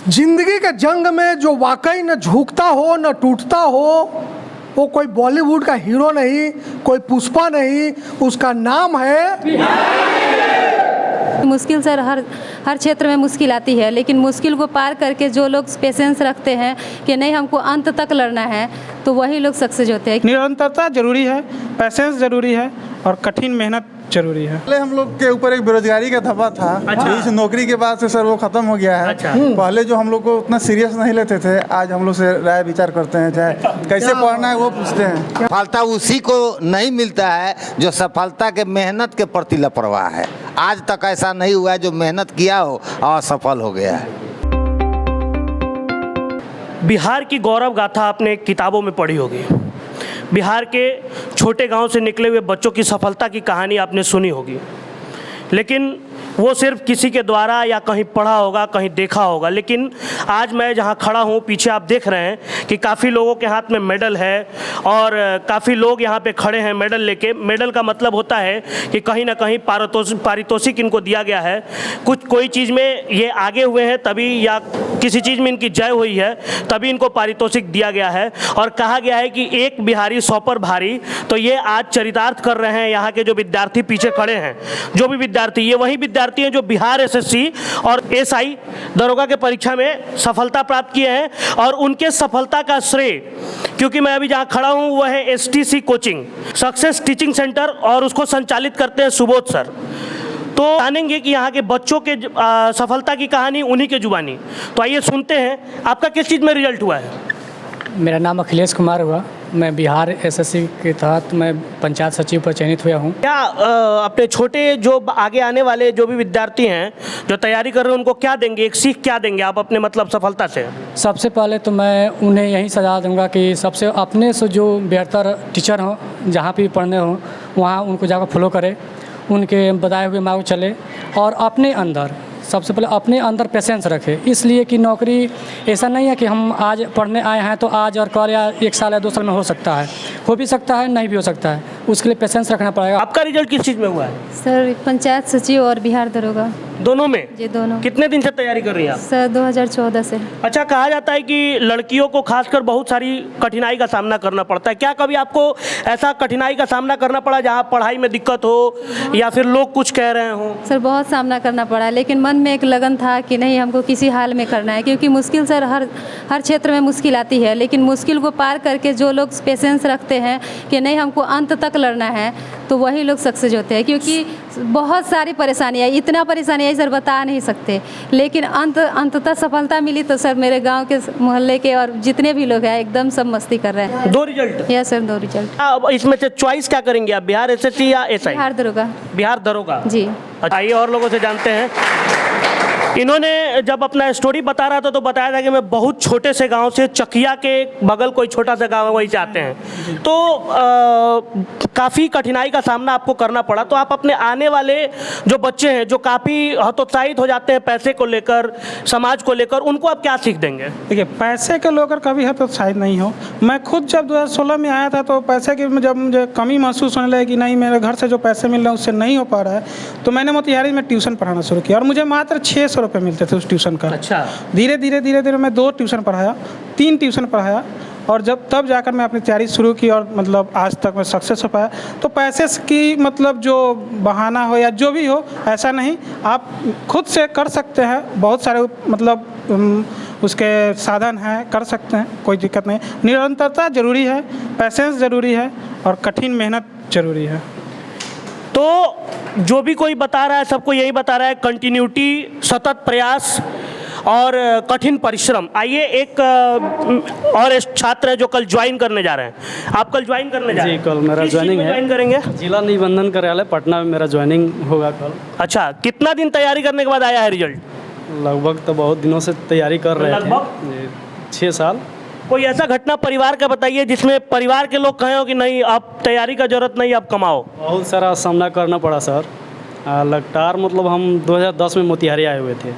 जिंदगी के जंग में जो वाकई न झुकता हो न टूटता हो, वो कोई बॉलीवुड का हीरो नहीं, कोई पुष्पा नहीं, उसका नाम है। मुश्किल सर हर क्षेत्र में मुश्किल आती है, लेकिन मुश्किल को पार करके जो लोग पेशेंस रखते हैं कि नहीं हमको अंत तक लड़ना है, तो वही लोग सक्सेस होते हैं। निरंतरता जरूरी है, पैसेंस जरूरी है और कठिन मेहनत जरूरी है। पहले हम लोग के ऊपर एक बेरोजगारी का धब्बा था। अच्छा। इस नौकरी के बाद से सर वो खत्म हो गया है। अच्छा। पहले जो हम लोग को उतना सीरियस नहीं लेते थे, आज हम लोग से राय विचार करते हैं, चाहे कैसे पढ़ना है वो पूछते हैं। सफलता उसी को नहीं मिलता है जो सफलता के मेहनत के प्रति लापरवाह है। आज तक ऐसा नहीं हुआ है जो मेहनत किया हो और असफल हो गया है। बिहार की गौरव गाथा आपने किताबों में पढ़ी होगी। बिहार के छोटे गांव से निकले हुए बच्चों की सफलता की कहानी आपने सुनी होगी, लेकिन वो सिर्फ किसी के द्वारा या कहीं पढ़ा होगा, कहीं देखा होगा। लेकिन आज मैं जहाँ खड़ा हूँ, पीछे आप देख रहे हैं कि काफ़ी लोगों के हाथ में मेडल है और काफ़ी लोग यहाँ पे खड़े हैं मेडल लेके। मेडल का मतलब होता है कि कहीं ना कहीं पारितोषिक इनको दिया गया है। कोई चीज़ में ये आगे हुए हैं तभी, या किसी चीज़ में इनकी जय हुई है तभी इनको पारितोषिक दिया गया है। और कहा गया है कि एक बिहारी 100 पर भारी। तो ये आज चरितार्थ कर रहे हैं यहाँ के जो विद्यार्थी पीछे खड़े हैं। जो भी विद्यार्थी, ये वही विद्यार्थी हैं जो बिहार एसएससी और एसआई दरोगा के परीक्षा में सफलता प्राप्त किए हैं। और उनके सफलता का श्रेय, क्योंकि मैं अभी जहाँ खड़ा हूँ वह है STC coaching success teaching centre, और उसको संचालित करते हैं सुबोध सर। तो जानेंगे कि यहाँ के बच्चों के सफलता की कहानी उन्हीं के जुबानी। तो आइए सुनते हैं, आपका किस चीज़ में रिजल्ट हुआ है? मेरा नाम अखिलेश कुमार हुआ। मैं बिहार एसएससी के तहत मैं पंचायत सचिव पर चयनित हुआ हूँ। क्या अपने छोटे जो आगे आने वाले जो भी विद्यार्थी हैं जो तैयारी कर रहे हैं, उनको क्या देंगे, एक सीख क्या देंगे आप अपने मतलब सफलता से? सबसे पहले तो मैं उन्हें यही सलाह दूंगा कि सबसे अपने से जो बेहतर टीचर हों, जहाँ भी पढ़ने हों वहाँ उनको जाकर फॉलो करें, उनके बताए हुए मार्ग चले, और अपने अंदर सबसे पहले अपने अंदर पेशेंस रखें। इसलिए कि नौकरी ऐसा नहीं है कि हम आज पढ़ने आए हैं तो आज और कल या 1 साल या 2 साल में हो सकता है, हो भी सकता है, नहीं भी हो सकता है। उसके लिए पेशेंस रखना पड़ेगा। आपका रिजल्ट किस चीज़ में हुआ है? सर पंचायत सचिव और बिहार दरोगा। दोनों में? जी दोनों। कितने दिन से तैयारी कर रही हैं आप? सर 2014 से। अच्छा, कहा जाता है कि लड़कियों को खासकर बहुत सारी कठिनाई का सामना करना पड़ता है। क्या कभी आपको ऐसा कठिनाई का सामना करना पड़ा जहाँ पढ़ाई में दिक्कत हो या फिर लोग कुछ कह रहे हों? सर बहुत सामना करना पड़ा, लेकिन मन में एक लगन था कि नहीं हमको किसी हाल में करना है, क्योंकि मुश्किल सर हर क्षेत्र में मुश्किल आती है, लेकिन मुश्किल को पार करके जो लोग पेशेंस रखते हैं कि नहीं हमको अंत तक लड़ना है, तो वही लोग सक्सेस होते हैं। क्योंकि बहुत सारी परेशानियाँ, इतना परेशानियाँ सर बता नहीं सकते, लेकिन अंततः सफलता मिली। तो सर मेरे गांव के मोहल्ले के और जितने भी लोग हैं एकदम सब मस्ती कर रहे हैं। 2 रिजल्ट? Yes sir 2 result. अब इसमें से चॉइस क्या करेंगे आप, बिहार एसएससी या एसआई? बिहार दरोगा। बिहार दरोगा जी। आइए और लोगों से जानते हैं। इन्होंने जब अपना स्टोरी बता रहा था तो बताया था कि मैं बहुत छोटे से गांव से, चकिया के बगल कोई छोटा सा गांव है, वहीं से आते हैं। तो काफ़ी कठिनाई का सामना आपको करना पड़ा। तो आप अपने आने वाले जो बच्चे हैं जो काफ़ी हतोत्साहित हो जाते हैं पैसे को लेकर, समाज को लेकर, उनको आप क्या सीख देंगे? देखिए, पैसे के लेकर कभी हतोत्साहित नहीं हो। मैं खुद जब 2016 में आया था तो पैसे की जब मुझे कमी महसूस होने लगी कि नहीं मेरे घर से जो पैसे मिल रहे हैं उससे नहीं हो पा रहा है, तो मैंने मोतिहारी में ट्यूशन पढ़ाना शुरू किया और मुझे मात्र 600 रुपये मिलते थे उस ट्यूशन का। अच्छा। धीरे धीरे मैं 2 ट्यूशन पढ़ाया, 3 ट्यूशन पढ़ाया, और तब जाकर मैं अपनी तैयारी शुरू की और मतलब आज तक मैं सक्सेस हो पाया। तो पैसे की मतलब जो बहाना हो या जो भी हो, ऐसा नहीं, आप खुद से कर सकते हैं। बहुत सारे मतलब उसके साधन हैं, कर सकते हैं, कोई दिक्कत नहीं। निरंतरता जरूरी है, पैसेंस ज़रूरी है और कठिन मेहनत जरूरी है। तो जो भी कोई बता रहा है सबको यही बता रहा है, कंटिन्यूटी, सतत प्रयास और कठिन परिश्रम। आइए एक और छात्र है जो कल ज्वाइन करने जा रहे हैं। आप कल ज्वाइन करने जा रहे हैं? जी, कल मेरा ज्वाइनिंग है। ज्वाइन करेंगे? जिला निबंधन कार्यालय पटना में मेरा ज्वाइनिंग होगा कल। अच्छा, कितना दिन तैयारी करने के बाद आया है रिजल्ट? लगभग तो बहुत दिनों से तैयारी कर रहे थे। लगभग 6 साल। कोई ऐसा घटना परिवार का बताइए जिसमें परिवार के लोग कहे हो कि नहीं अब तैयारी का जरूरत नहीं, अब कमाओ? बहुत सारा सामना करना पड़ा सर। लगातार मतलब हम 2010 में मोतिहारी आए हुए थे।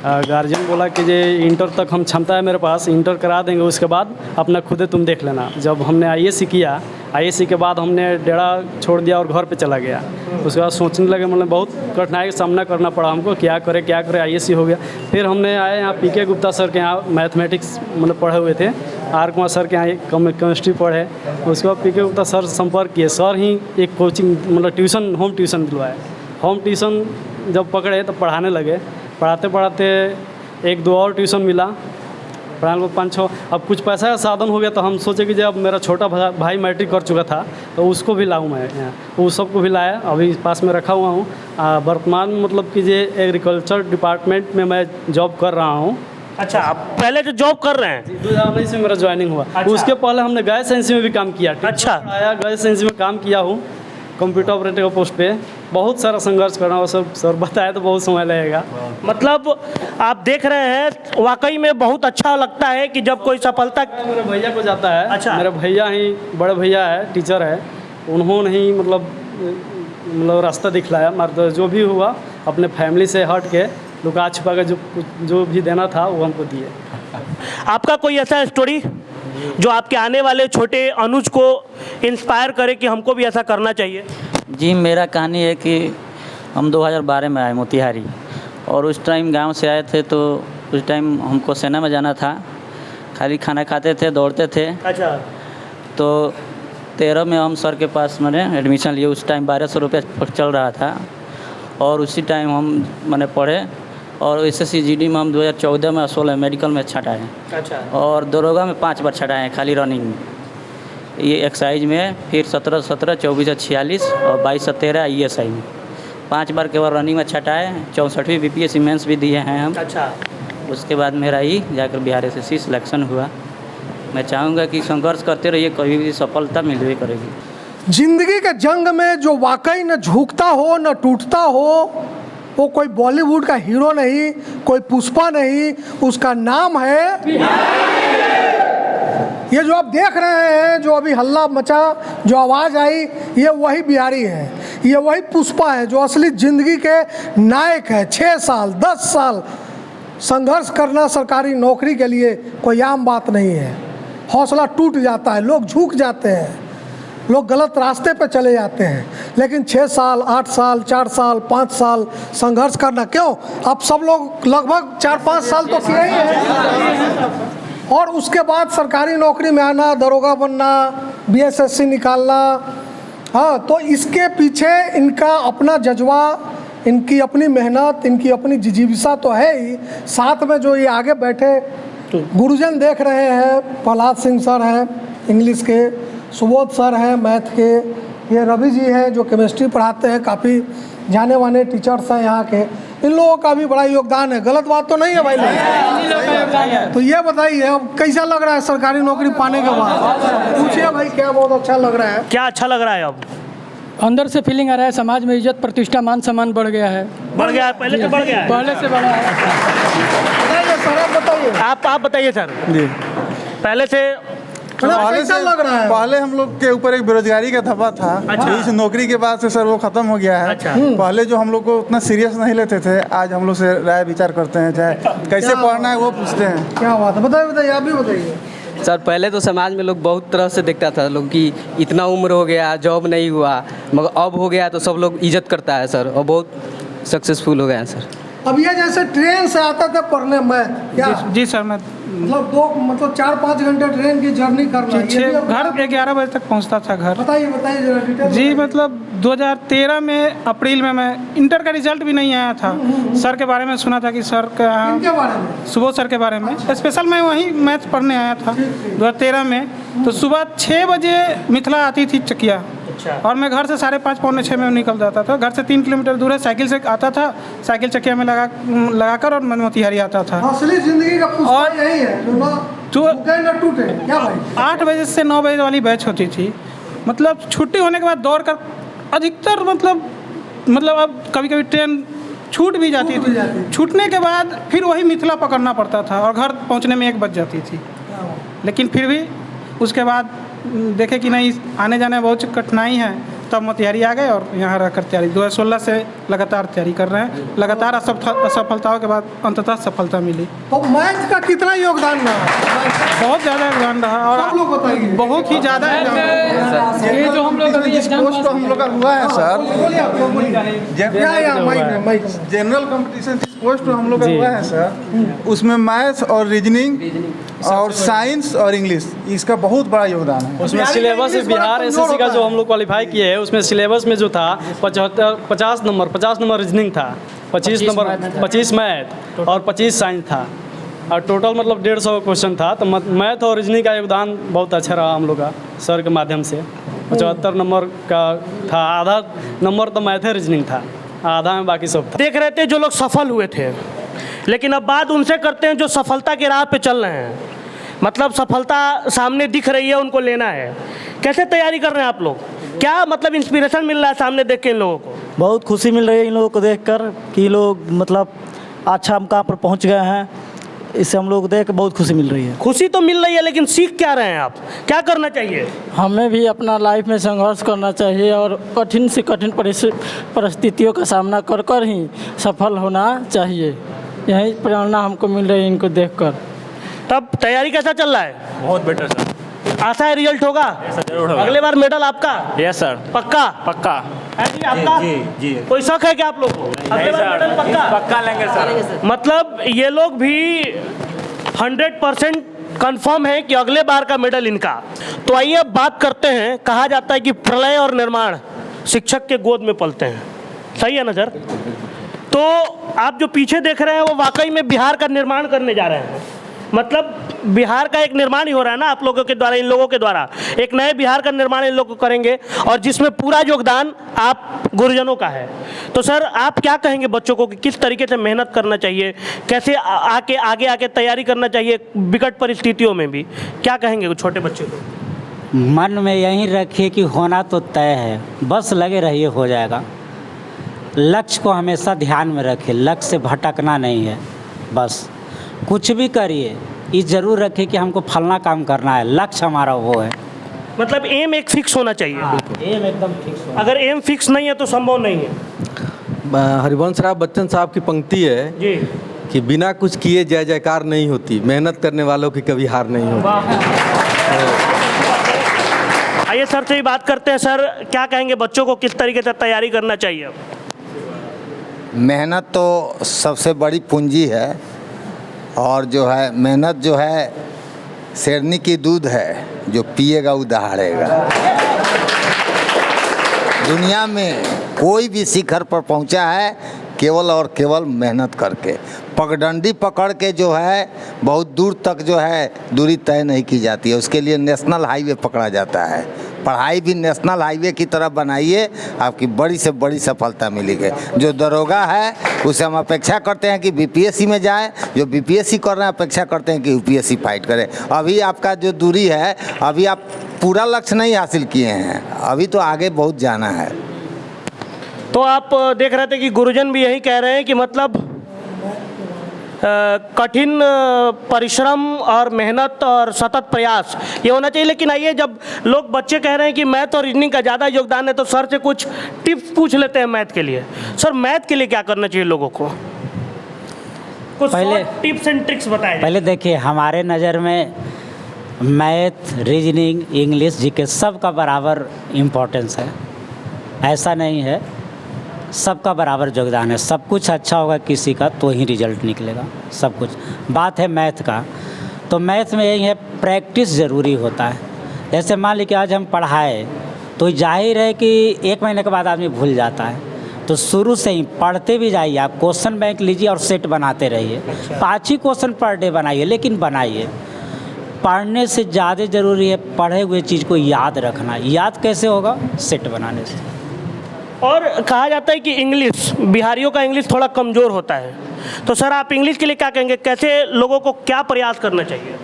गार्जियन बोला कि जे इंटर तक हम क्षमता है मेरे पास, इंटर करा देंगे, उसके बाद अपना खुद तुम देख लेना। जब हमने आईएएस किया, आईएससी के बाद हमने डेरा छोड़ दिया और घर पे चला गया। उसके बाद सोचने लगे, मतलब बहुत कठिनाई का सामना करना पड़ा हमको, क्या करे आईएससी हो गया। फिर हमने आए यहाँ पीके गुप्ता सर के यहाँ मैथमेटिक्स मतलब पढ़े हुए थे, आर कुमार सर के यहाँ केमिस्ट्री पढ़े। उसके बाद पीके गुप्ता सर से संपर्क किए, सर ही एक कोचिंग मतलब ट्यूशन होम ट्यूशन दिलवाए। होम ट्यूशन जब पकड़े तो पढ़ाने लगे, पढ़ाते पढ़ाते एक दो और ट्यूशन मिला, पढ़ाने को 5-6। अब कुछ पैसा का साधन हो गया तो हम सोचे कि जब मेरा छोटा भाई मैट्रिक कर चुका था तो उसको भी लाऊं मैं यहाँ, उस सबको भी लाया, अभी पास में रखा हुआ हूँ। वर्तमान में मतलब कि ये एग्रीकल्चर डिपार्टमेंट में मैं जॉब कर रहा हूँ। अच्छा, आप पहले जो जॉब कर रहे हैं 2019 में मेरा ज्वाइनिंग हुआ। अच्छा। उसके पहले हमने गैस एजेंसी में भी काम किया। अच्छा। आया गैस एजेंसी में काम किया हूँ, कंप्यूटर ऑपरेटर का पोस्ट पे। बहुत सारा संघर्ष करना हो, सब सर बताया तो बहुत समय लगेगा। मतलब आप देख रहे हैं, वाकई में बहुत अच्छा लगता है कि जब कोई सफलता। मेरे भैया को जाता है। अच्छा। मेरे भैया ही बड़े भैया है, टीचर है, उन्होंने ही मतलब रास्ता दिखलाया। मतलब जो भी हुआ अपने फैमिली से हट के लुका छुपा के जो भी देना था वो हमको दिए। आपका कोई ऐसा स्टोरी जो आपके आने वाले छोटे अनुज को इंस्पायर करे कि हमको भी ऐसा करना चाहिए? जी, मेरा कहानी है कि हम 2012 में आए मोतिहारी, और उस टाइम गांव से आए थे तो उस टाइम हमको सेना में जाना था। खाली खाना खाते थे, दौड़ते थे। अच्छा। तो 13 में हम सर के पास मैंने एडमिशन लिए। उस टाइम 1200 रुपये चल रहा था, और उसी टाइम हम मैंने पढ़े, और SSC GD में हम 2014 में 16 मेडिकल में छँटाए। अच्छा। और दरोगा में 5 बार छँटाए हैं खाली रनिंग में, ये एक्साइज में। फिर 17, 24, 46 और 22, 13 ESI में 5 बार केवल रनिंग में छँटाए। 64वीं BPSC मेंस भी दिए हैं हम। अच्छा। उसके बाद मेरा ही जाकर बिहार SSC सिलेक्शन हुआ। मैं चाहूँगा कि संघर्ष करते रहिए, कभी भी सफलता मिलवे करेगी। जिंदगी के जंग में जो वाकई न झुकता हो न टूटता हो, वो कोई बॉलीवुड का हीरो नहीं, कोई पुष्पा नहीं, उसका नाम है। ये जो आप देख रहे हैं, जो अभी हल्ला मचा, जो आवाज़ आई, ये वही बिहारी है, ये वही पुष्पा है जो असली ज़िंदगी के नायक है। 6 साल 10 साल संघर्ष करना सरकारी नौकरी के लिए कोई आम बात नहीं है। हौसला टूट जाता है, लोग झुक जाते हैं, लोग गलत रास्ते पे चले जाते हैं, लेकिन 6 साल 8 साल 4 साल 5 साल संघर्ष करना क्यों, अब सब लोग लगभग 4-5 साल तो किए ही हैं, और उसके बाद सरकारी नौकरी में आना, दरोगा बनना, BSSC निकालना। हाँ, तो इसके पीछे इनका अपना जज्बा, इनकी अपनी मेहनत, इनकी अपनी जिजीविसा तो है ही। साथ में जो ये आगे बैठे गुरुजन देख रहे हैं, प्रहलाद सिंह सर हैं इंग्लिश के, सुबोध सर हैं मैथ के, ये रवि जी हैं जो केमिस्ट्री पढ़ाते हैं, काफ़ी जाने माने टीचर्स हैं यहाँ के। इन लोगों का भी बड़ा योगदान है, गलत बात तो नहीं है भाई लोग। तो ये बताइए अब कैसा लग रहा है सरकारी नौकरी पाने के बाद? पूछिए भाई, क्या बहुत अच्छा लग रहा है? क्या अच्छा लग रहा है? अब अंदर से फीलिंग आ रहा है, समाज में इज्जत प्रतिष्ठा मान सम्मान बढ़ गया है। बढ़ गया है, पहले से बढ़ गया है। पहले से बढ़ा है। बताइए सर, आप बताइए। आप बताइए सर, जी। पहले से कैसा लग रहा है? पहले हम लोग के ऊपर एक बेरोजगारी का धब्बा था। अच्छा। इस नौकरी के बाद से सर वो खत्म हो गया है। अच्छा। पहले जो हम लोग को उतना सीरियस नहीं लेते थे, आज हम लोग से राय विचार करते हैं, चाहे कैसे पढ़ना है वो पूछते हैं। क्या बात है, बताइए आप भी बताइए। सर, पहले तो समाज में लोग बहुत तरह से देखता था लोग कि इतना उम्र हो गया, जॉब नहीं हुआ, मगर अब हो गया तो सब लोग इज्जत करता है सर, और बहुत सक्सेसफुल हो गए हैं सर। अब ये जैसे ट्रेन से आता था पढ़ने में, क्या जी सर, मैं मतलब 4-5 घंटे ट्रेन की जर्नी करना, ये भी अब घर 11 बजे तक पहुंचता था घर। बताइए जरा डिटेल। जी, मतलब 2013 में अप्रैल में मैं इंटर का रिजल्ट भी नहीं आया था। सर के बारे में सुना था कि सर का, इनके बारे में, सुबोध सर के बारे में स्पेशल मैं वहीं मैथ पढ़ने आया था 2013 में। तो सुबह 6 बजे मिथिला आती थी चकिया, और मैं घर से 5:30 पौने 6 में निकल जाता था। घर से 3 किलोमीटर दूर है, साइकिल से आता था, साइकिल चकिया में लगाकर और मैं मोतिहारी आता था। असली जिंदगी का पुष्पा यही है जो ना तो झुके न टूटे। क्या भाई? 8 बजे से 9 बजे वाली बैच होती थी। मतलब छुट्टी होने के बाद दौड़ कर अधिकतर मतलब अब कभी कभी ट्रेन छूट भी जाती थी। छूटने के बाद फिर वही मिथिला पकड़ना पड़ता था, और घर पहुंचने में 1 बज जाती थी। लेकिन फिर भी उसके बाद देखे कि नहीं, आने जाने में बहुत कठिनाई है, तब मोतिहारी आ गए और यहाँ रहकर तैयारी 2016 से लगातार तैयारी कर रहे हैं। लगातार असफलताओं के बाद अंततः सफलता मिली। तो मैथ का कितना योगदान रहा? बहुत ज़्यादा योगदान रहा और सब लोग बताइए। बहुत ही ज़्यादा ये जो हम लोग अभी जिस एग्जाम पोस्ट पर हम लोग का हुआ है सर, बोलिए आप लोग बोलिए। या माइक जनरल कंपटीशन जिस पोस्ट पर हम लोग का हुआ है सर, उसमें मैथ और रीजनिंग और साइंस और इंग्लिश, इसका बहुत बड़ा योगदान है। उसमें सिलेबस बिहार एसएससी का जो हम लोग क्वालिफाई किए हैं, उसमें सिलेबस में जो था 50 नंबर रीजनिंग था, 25 मैथ और 25 साइंस था और टोटल मतलब 150 क्वेश्चन था। तो मैथ और रीजनिंग का योगदान बहुत अच्छा रहा हम लोग का सर के माध्यम से। 75 नंबर का था, आधा नंबर तो मैथ रीजनिंग था, आधा में बाकी सब था। देख रहे थे जो लोग सफल हुए थे, लेकिन अब बात उनसे करते हैं जो सफलता के राह पे चल रहे हैं। मतलब सफलता सामने दिख रही है, उनको लेना है। कैसे तैयारी कर रहे हैं आप लोग? क्या मतलब इंस्पिरेशन मिल रहा है सामने देख के इन लोगों को? बहुत खुशी मिल रही है इन लोगों को देखकर कि ये लोग मतलब अच्छा मुकाम पर पहुंच गए हैं। इससे हम लोग को देख कर बहुत खुशी मिल रही है। खुशी तो मिल रही है, लेकिन सीख क्या रहे हैं आप? क्या करना चाहिए? हमें भी अपना लाइफ में संघर्ष करना चाहिए और कठिन से कठिन परिस्थितियों का सामना कर कर ही सफल होना चाहिए। यही प्रेरणा हमको मिल रही है इनको देखकर। तब तैयारी कैसा चल रहा है? बहुत बेटर सर। आशा है रिजल्ट होगा? जरूर होगा। अगले बार मेडल आपका? Yes sir. पक्का? पक्का। है जी आपका? जी। कोई शक है क्या आप लोग को? अगले बार मेडल पक्का? पक्का लेंगे सर। मतलब ये लोग भी 100% कंफर्म है कि अगले बार का मेडल इनका। तो आइए अब बात करते हैं। कहा जाता है कि प्रलय और निर्माण शिक्षक के गोद में पलते हैं। सही है ना सर? तो आप जो पीछे देख रहे हैं वो वाकई में बिहार का निर्माण करने जा रहे हैं। मतलब बिहार का एक निर्माण ही हो रहा है ना आप लोगों के द्वारा, इन लोगों के द्वारा। एक नए बिहार का निर्माण इन लोग करेंगे और जिसमें पूरा योगदान आप गुरुजनों का है। तो सर आप क्या कहेंगे बच्चों को कि किस तरीके से मेहनत करना चाहिए, कैसे आगे आके तैयारी करना चाहिए विकट परिस्थितियों में भी? क्या कहेंगे छोटे बच्चे को? मन में यही रखिए कि होना तो तय है, बस लगे रहिए, हो जाएगा। लक्ष्य को हमेशा ध्यान में रखिए, लक्ष्य से भटकना नहीं है। बस कुछ भी करिए, ये जरूर रखिए कि हमको फलना काम करना है, लक्ष्य हमारा वो है। मतलब एम एक फिक्स होना चाहिए। एम एकदम फिक्स होना। अगर एम फिक्स नहीं है तो संभव नहीं है। हरिवंश राव बच्चन साहब की पंक्ति है जी कि बिना कुछ किए जय जयकार नहीं होती, मेहनत करने वालों की कभी हार नहीं होती। आइए सर से ही बात करते हैं। सर क्या कहेंगे बच्चों को किस तरीके से तैयारी करना चाहिए? मेहनत तो सबसे बड़ी पूंजी है और जो है मेहनत जो है शेरनी की दूध है, जो पिएगा वो दहाड़ेगा। दुनिया में कोई भी शिखर पर पहुंचा है केवल और केवल मेहनत करके। पगडंडी पकड़ के जो है बहुत दूर तक जो है दूरी तय नहीं की जाती है, उसके लिए नेशनल हाईवे पकड़ा जाता है। पढ़ाई भी नेशनल हाईवे की तरफ बनाइए, आपकी बड़ी से बड़ी सफलता मिलेगी। जो दरोगा है उसे हम अपेक्षा करते हैं कि बीपीएससी में जाए, जो बीपीएससी कर रहे हैं अपेक्षा करते हैं कि यूपीएससी फाइट करें। अभी आपका जो दूरी है, अभी आप पूरा लक्ष्य नहीं हासिल किए हैं, अभी तो आगे बहुत जाना है। तो आप देख रहे थे कि गुरुजन भी यही कह रहे हैं कि मतलब कठिन परिश्रम और मेहनत और सतत प्रयास ये होना चाहिए। लेकिन आइए, जब लोग बच्चे कह रहे हैं कि मैथ और रीजनिंग का ज़्यादा योगदान है, तो सर से कुछ टिप्स पूछ लेते हैं मैथ के लिए। सर मैथ के लिए क्या करना चाहिए लोगों को? कुछ पहले टिप्स एंड ट्रिक्स बताएं। पहले देखिए, हमारे नज़र में मैथ, रीजनिंग, इंग्लिश, जीके सबका बराबर इम्पोर्टेंस है। ऐसा नहीं है, सबका बराबर योगदान है। सब कुछ अच्छा होगा किसी का तो ही रिजल्ट निकलेगा, सब कुछ। बात है मैथ का, तो मैथ में यही है, प्रैक्टिस ज़रूरी होता है। जैसे मान लीजिए आज हम पढ़ाए तो जाहिर है कि 1 महीने के बाद आदमी भूल जाता है। तो शुरू से ही पढ़ते भी जाइए, आप क्वेश्चन बैंक लीजिए और सेट बनाते रहिए। 5 ही क्वेश्चन पर डे बनाइए, लेकिन बनाइए। पढ़ने से ज़्यादा ज़रूरी है पढ़े हुए चीज़ को याद रखना। याद कैसे होगा? सेट बनाने से। और कहा जाता है कि इंग्लिश, बिहारियों का इंग्लिश थोड़ा कमज़ोर होता है। तो सर आप इंग्लिश के लिए क्या कहेंगे? कैसे लोगों को क्या प्रयास करना चाहिए?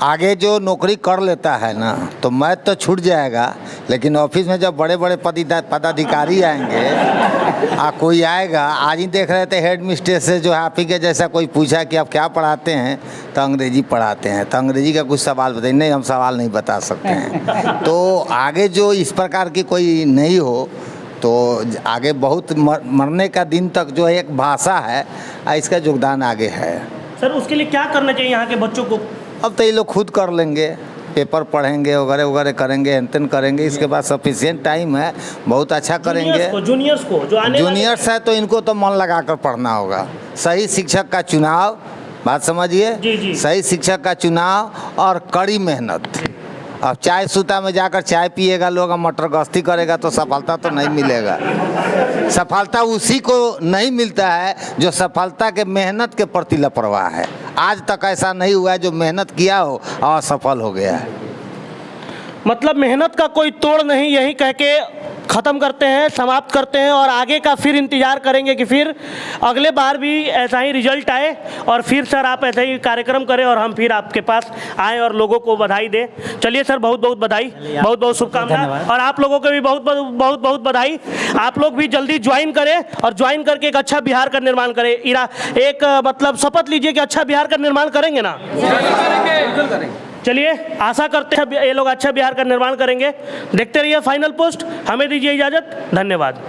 आगे जो नौकरी कर लेता है ना तो मैथ तो छूट जाएगा, लेकिन ऑफिस में जब बड़े बड़े पदाधिकारी आएंगे कोई आएगा, आज ही देख रहे थे हेड मिस्ट्रेस से जो है आप ही के जैसा कोई पूछा कि आप क्या पढ़ाते हैं, तो अंग्रेजी पढ़ाते हैं, तो अंग्रेजी का कुछ सवाल बताइए, नहीं हम सवाल नहीं बता सकते हैं। तो आगे जो इस प्रकार की कोई नहीं हो तो आगे बहुत मरने का दिन तक जो है एक भाषा है, इसका योगदान आगे है। सर उसके लिए क्या करना चाहिए यहाँ के बच्चों को? अब तो ये लोग खुद कर लेंगे, पेपर पढ़ेंगे वगैरह वगैरह करेंगे, एंटन करेंगे, इसके बाद सफिशिएंट टाइम है, बहुत अच्छा करेंगे। जूनियर्स को जो आने जूनियर्स है तो इनको तो मन लगा कर पढ़ना होगा। सही शिक्षक का चुनाव, बात समझिए, सही शिक्षक का चुनाव और कड़ी मेहनत। अब चाय सूता में जाकर चाय पिएगा लोग, मटर गश्ती करेगा तो सफलता तो नहीं मिलेगा। सफलता उसी को नहीं मिलता है जो सफलता के मेहनत के प्रति लापरवाह है। आज तक ऐसा नहीं हुआ है जो मेहनत किया हो और सफल हो गया है। मतलब मेहनत का कोई तोड़ नहीं, यही कह के ख़त्म करते हैं, समाप्त करते हैं और आगे का फिर इंतज़ार करेंगे कि फिर अगले बार भी ऐसा ही रिजल्ट आए और फिर सर आप ऐसा ही कार्यक्रम करें और हम फिर आपके पास आएँ और लोगों को बधाई दें। चलिए सर, बहुत बहुत बधाई, बहुत बहुत शुभकामनाएं और आप लोगों को भी बहुत बहुत बहुत बधाई। आप लोग भी जल्दी ज्वाइन करें और ज्वाइन करके एक अच्छा बिहार का निर्माण करें। एक मतलब शपथ लीजिए कि अच्छा बिहार का निर्माण करेंगे ना? चलिए, आशा करते हैं ये लोग अच्छा बिहार का निर्माण करेंगे। देखते रहिए फाइनल पोस्ट। हमें दीजिए इजाज़त, धन्यवाद।